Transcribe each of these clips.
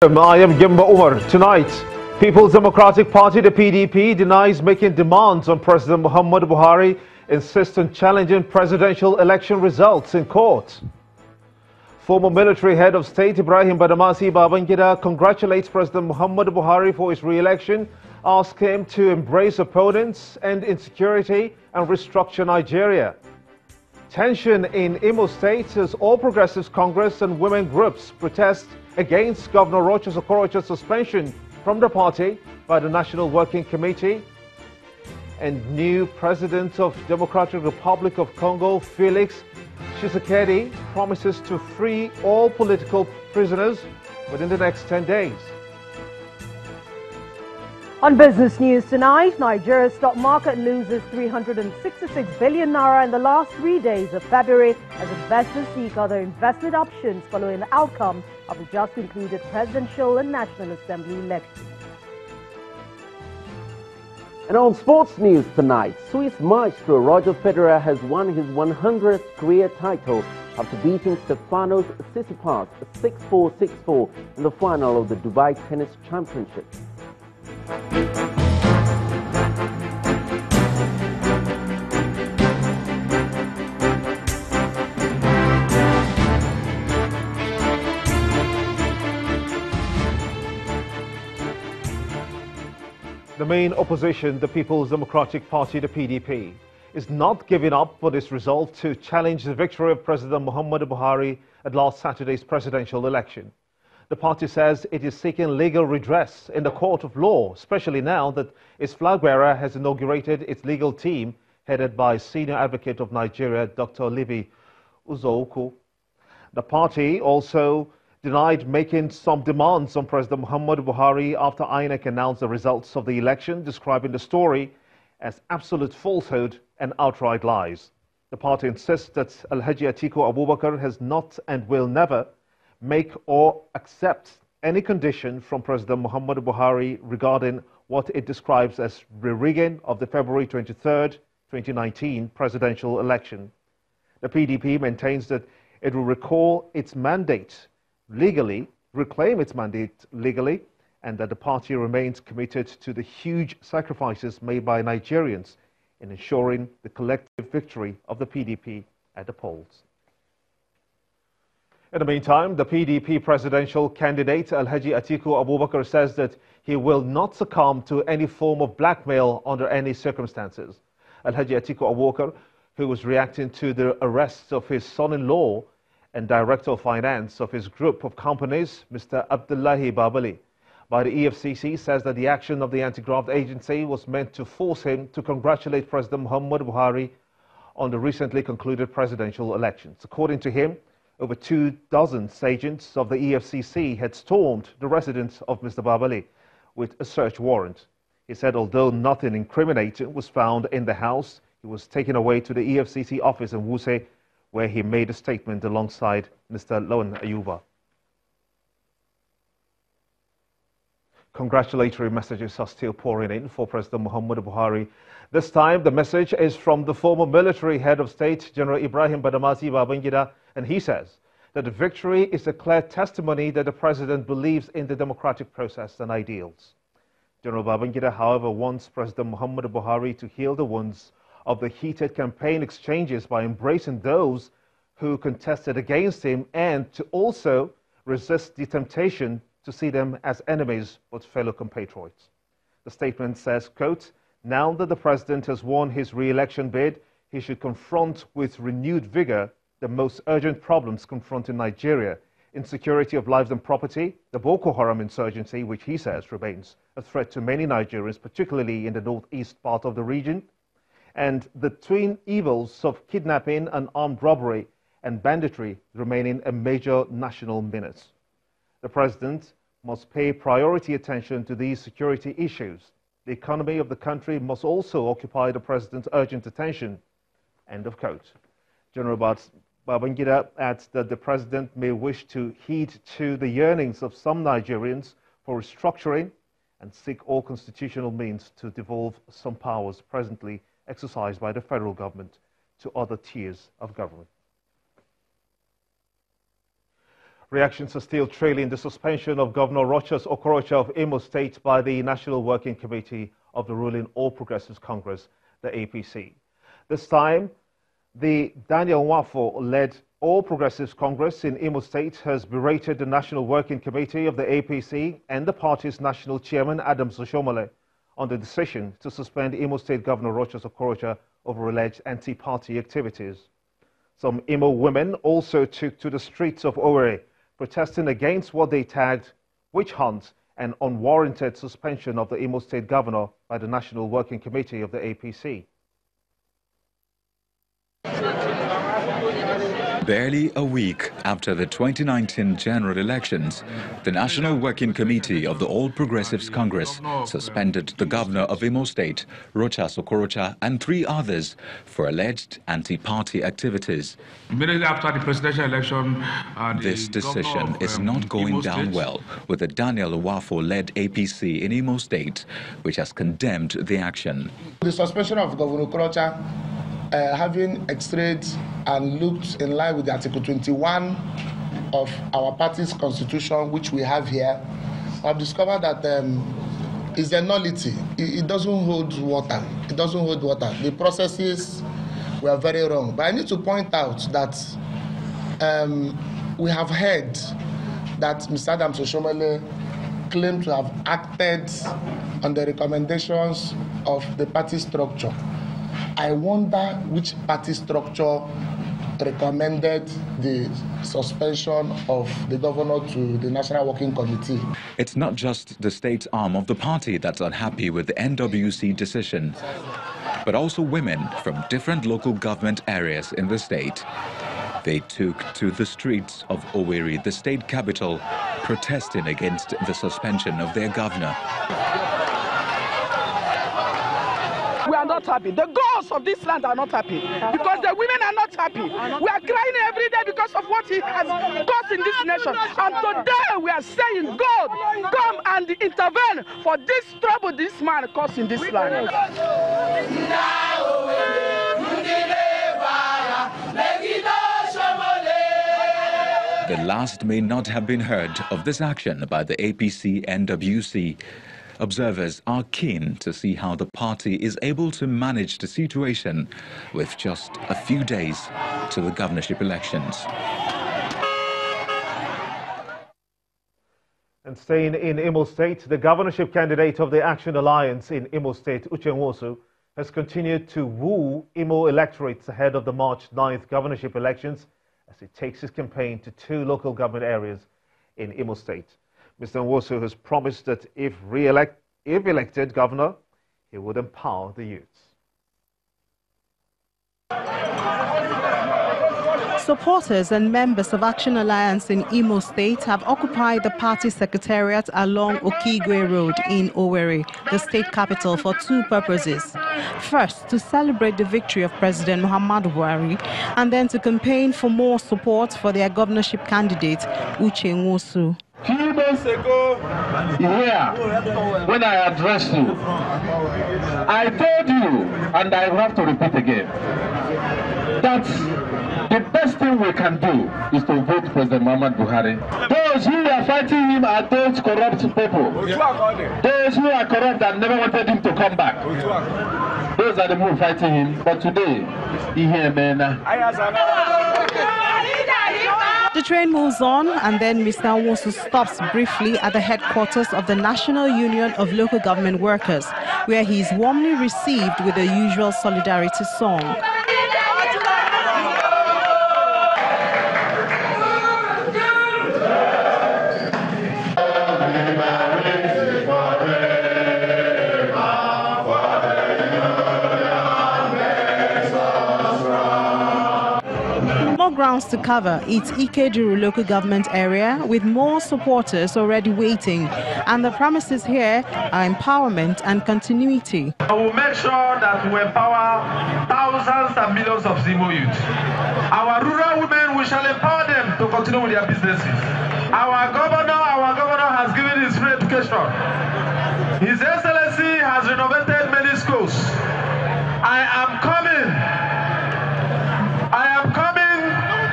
I am Gimba Umar. Tonight, People's Democratic Party, the PDP, denies making demands on President Muhammad Buhari, insists on challenging presidential election results in court. Former military head of state Ibrahim Badamasi Babangida congratulates President Muhammad Buhari for his re-election, asks him to embrace opponents and insecurity and restructure Nigeria. Tension in Imo State as All Progressives Congress and women groups protest against Governor Rochas Okorocha's suspension from the party by the National Working Committee. And new President of Democratic Republic of Congo, Felix Tshisekedi, promises to free all political prisoners within the next 10 days. On business news tonight, Nigeria's stock market loses 366 billion naira in the last 3 days of February as investors seek other investment options following the outcome of the just concluded presidential and National Assembly elections. And on sports news tonight, Swiss maestro Roger Federer has won his 100th career title after beating Stefanos Tsitsipas 6-4, 6-4 in the final of the Dubai Tennis Championship. The main opposition, the People's Democratic Party, the PDP, is not giving up on its resolve to challenge the victory of President Muhammad Buhari at last Saturday's presidential election. The party says it is seeking legal redress in the court of law, especially now that its flag bearer has inaugurated its legal team headed by senior advocate of Nigeria, Dr. Libby Uzouku. The party also denied making some demands on President Muhammad Buhari after INEC announced the results of the election, describing the story as absolute falsehood and outright lies. The party insists that Alhaji Atiku Abubakar has not and will never make or accept any condition from President Muhammad Buhari regarding what it describes as re-rigging of the February 23rd, 2019 presidential election. The PDP maintains that it will reclaim its mandate legally, and that the party remains committed to the huge sacrifices made by Nigerians in ensuring the collective victory of the PDP at the polls. In the meantime, the PDP presidential candidate Alhaji Atiku Abubakar says that he will not succumb to any form of blackmail under any circumstances. Alhaji Atiku Abubakar, who was reacting to the arrest of his son-in-law and Director of Finance of his group of companies, Mr. Abdullahi Babali, by the EFCC, says that the action of the anti-graft agency was meant to force him to congratulate President Muhammad Buhari on the recently concluded presidential elections. According to him, over 24 agents of the EFCC had stormed the residence of Mr. Babali with a search warrant. He said although nothing incriminating was found in the house, he was taken away to the EFCC office in Wuse, where he made a statement alongside Mr. Lawan Ayuba. Congratulatory messages are still pouring in for President Muhammad Buhari. This time, the message is from the former military head of state, General Ibrahim Badamasi Babangida, and he says that the victory is a clear testimony that the president believes in the democratic process and ideals. General Babangida, however, wants President Muhammad Buhari to heal the wounds of the heated campaign exchanges by embracing those who contested against him and to also resist the temptation to see them as enemies but fellow compatriots. The statement says, quote, now that the president has won his re-election bid, he should confront with renewed vigor the most urgent problems confronting Nigeria: insecurity of lives and property, the Boko Haram insurgency, which he says remains a threat to many Nigerians, particularly in the northeast part of the region, and the twin evils of kidnapping and armed robbery and banditry remaining a major national menace. The president must pay priority attention to these security issues. The economy of the country must also occupy the president's urgent attention. End of quote. General Babangida adds that the president may wish to heed to the yearnings of some Nigerians for restructuring and seek all constitutional means to devolve some powers presently exercised by the federal government to other tiers of government. Reactions are still trailing the suspension of Governor Rochas Okorocha of Imo State by the National Working Committee of the ruling All Progressives Congress, the APC. This time, the Daniel Nwafo-led All Progressives Congress in Imo State has berated the National Working Committee of the APC and the party's national chairman, Adams Oshiomhole, on the decision to suspend Imo State Governor Rochas Okorocha over alleged anti-party activities. Some Imo women also took to the streets of Owerri, protesting against what they tagged witch hunt and unwarranted suspension of the Imo State Governor by the National Working Committee of the APC. Barely a week after the 2019 general elections, the National Working Committee of the All Progressives Congress suspended the governor of Imo State, Rochas Okorocha, and 3 others for alleged anti-party activities. Immediately after the presidential election, this decision is not going down well with the Daniel Nwafo-led APC in Imo State, which has condemned the action. The suspension of Governor Okorocha having extrayed and looked in line with the Article 21 of our party's constitution, which we have here, I've discovered that it's a nullity. It doesn't hold water. It doesn't hold water. The processes were very wrong. But I need to point out that we have heard that Mr. Adams Oshiomhole claimed to have acted on the recommendations of the party structure. I wonder which party structure recommended the suspension of the governor to the National Working Committee. It's not just the state arm of the party that's unhappy with the NWC decision, but also women from different local government areas in the state. They took to the streets of Owerri, the state capital, protesting against the suspension of their governor. We are not happy. The girls of this land are not happy because the women are not happy. We are crying every day because of what he has caused in this nation. And today we are saying, God, come and intervene for this trouble this man caused in this land. The last may not have been heard of this action by the APC-NWC. Observers are keen to see how the party is able to manage the situation with just a few days to the governorship elections. And staying in Imo State, the governorship candidate of the Action Alliance in Imo State, Uche Nwosu, has continued to woo Imo electorates ahead of the March 9th governorship elections as he takes his campaign to 2 local government areas in Imo State. Mr. Nwosu has promised that if elected governor, he would empower the youths. Supporters and members of Action Alliance in Imo State have occupied the party secretariat along Okigwe Road in Owerri, the state capital, for 2 purposes. First, to celebrate the victory of President Muhammadu Buhari, and then to campaign for more support for their governorship candidate, Uche Nwosu. Few days ago, here, when I addressed you, I told you, and I have to repeat again, that the best thing we can do is to vote President Muhammadu Buhari. Those who are fighting him are those corrupt people. Those who are corrupt and never wanted him to come back. Those are the people fighting him. But today, he here, man. The train moves on, and then Mr. Nwosu stops briefly at the headquarters of the National Union of Local Government Workers, where he is warmly received with the usual solidarity song. Grounds to cover its Ikeduru local government area, with more supporters already waiting, and the promises here are empowerment and continuity. I will make sure that we empower thousands and millions of Zimo youth. Our rural women, we shall empower them to continue with their businesses. Our governor has given his free education. His Excellency has renovated many schools. I am coming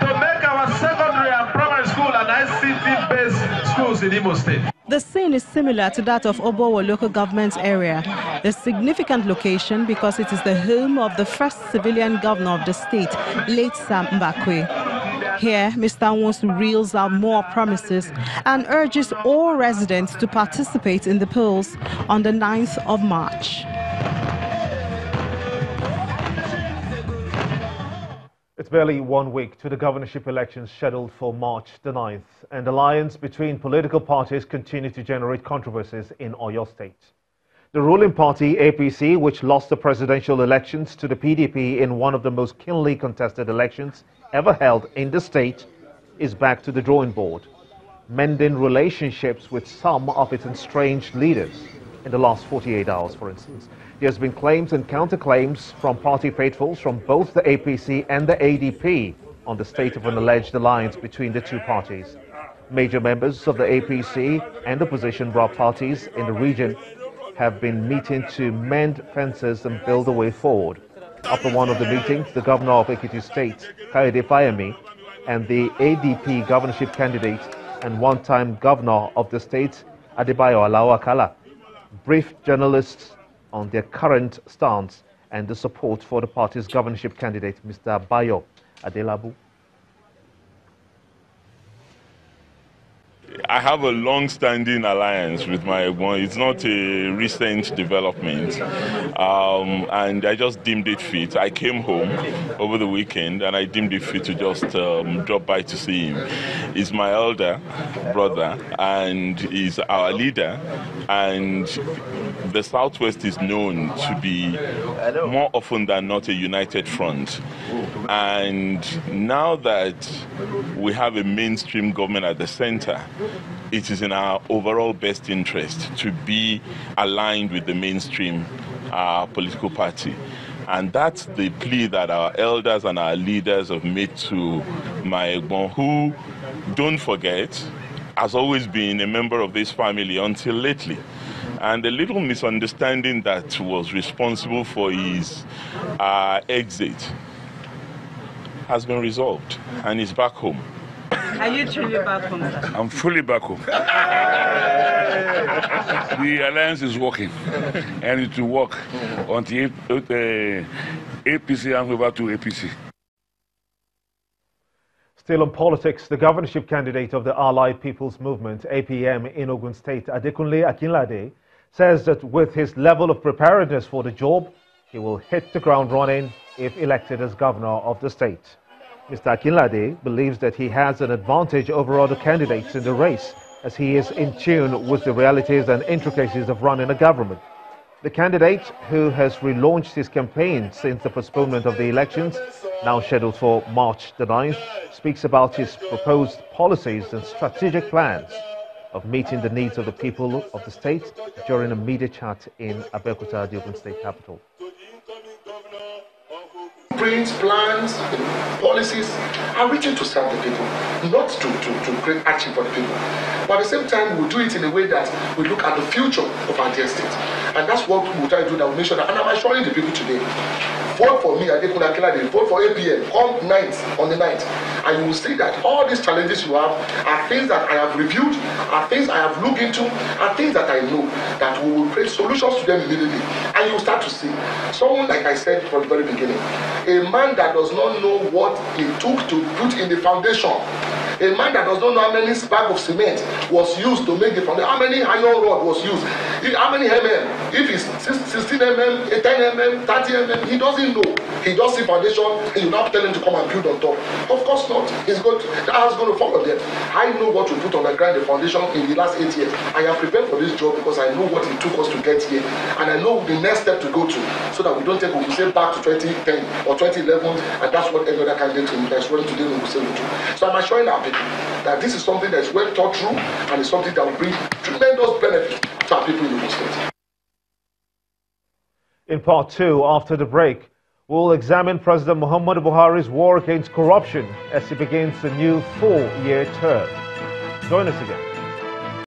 to make our secondary and primary school and ICT Imo State. The scene is similar to that of Obowo local government area, a significant location because it is the home of the first civilian governor of the state, late Sam Mbakwe. Here, Mr. Nwosu reels out more promises and urges all residents to participate in the polls on the 9th of March. It's barely 1 week to the governorship elections scheduled for March the 9th, and alliance between political parties continue to generate controversies in Oyo State. The ruling party, APC, which lost the presidential elections to the PDP in one of the most keenly contested elections ever held in the state, is back to the drawing board, mending relationships with some of its estranged leaders. In the last 48 hours, for instance, there has been claims and counterclaims from party faithfuls from both the APC and the ADP on the state of an alleged alliance between the two parties. Major members of the APC and opposition parties in the region have been meeting to mend fences and build a way forward. After one of the meetings, the governor of Ekiti State, Kayode Fayemi, and the ADP governorship candidate and one-time governor of the state, Adebayo Alao Akala, briefed journalists on their current stance and the support for the party's governorship candidate, Mr. Bayo Adelabu. I have a long-standing alliance with my OGUN. It's not a recent development, and I just deemed it fit. I came home over the weekend, and I deemed it fit to just drop by to see him. He's my elder brother, and he's our leader, and the Southwest is known to be more often than not a united front. And now that we have a mainstream government at the center, it is in our overall best interest to be aligned with the mainstream political party. And that's the plea that our elders and our leaders have made to my OGUN, who, don't forget, has always been a member of this family until lately. And the little misunderstanding that was responsible for his exit has been resolved, and he's back home. Are you truly back home, sir? I'm fully back home. The alliance is working, and it will work until APC hands over to APC. Still on politics, the governorship candidate of the Allied People's Movement, APM, in Ogun State, Adekunle Akinlade, says that with his level of preparedness for the job, he will hit the ground running if elected as governor of the state. Mr. Akinlade believes that he has an advantage over other candidates in the race, as he is in tune with the realities and intricacies of running a government. The candidate, who has relaunched his campaign since the postponement of the elections, now scheduled for March the 9th, speaks about his proposed policies and strategic plans of meeting the needs of the people of the state during a media chat in Abeokuta, the Ogun State capital. Prints, plans, policies are written to serve the people, not to create action for the people. But at the same time, we do it in a way that we look at the future of our dear state. And that's what we'll try to do, that we'll make sure that, and I'm assuring the people today, vote for me, Adekunle Akinlade, vote for APM, come 9th, on the 9th. And you will see that all these challenges you have are things that I have reviewed, are things I have looked into, are things that I know that we will create solutions to them immediately. And you will start to see someone, like I said from the very beginning, a man that does not know what it took to put in the foundation, a man that does not know how many bag of cement was used to make the foundation, how many iron rod was used, how many mm, if it's 16 mm, 10 mm, 30 mm, he doesn't know. He just see foundation and you now tell him to come and build on top. Of course not. That house is going to follow them. I know what we put on the ground, the foundation, in the last 8 years. I am prepared for this job because I know what it took us to get here, and I know the next step to go to, so that we don't take Ogun back to 2010 or 2011, and that's what every other candidate that's running today will say will do. So I'm assuring our people that this is something that is well thought through, and it's something that will bring tremendous benefit to our people in the state. In part 2, after the break, we'll examine President Muhammadu Buhari's war against corruption as he begins a new 4-year term. Join us again.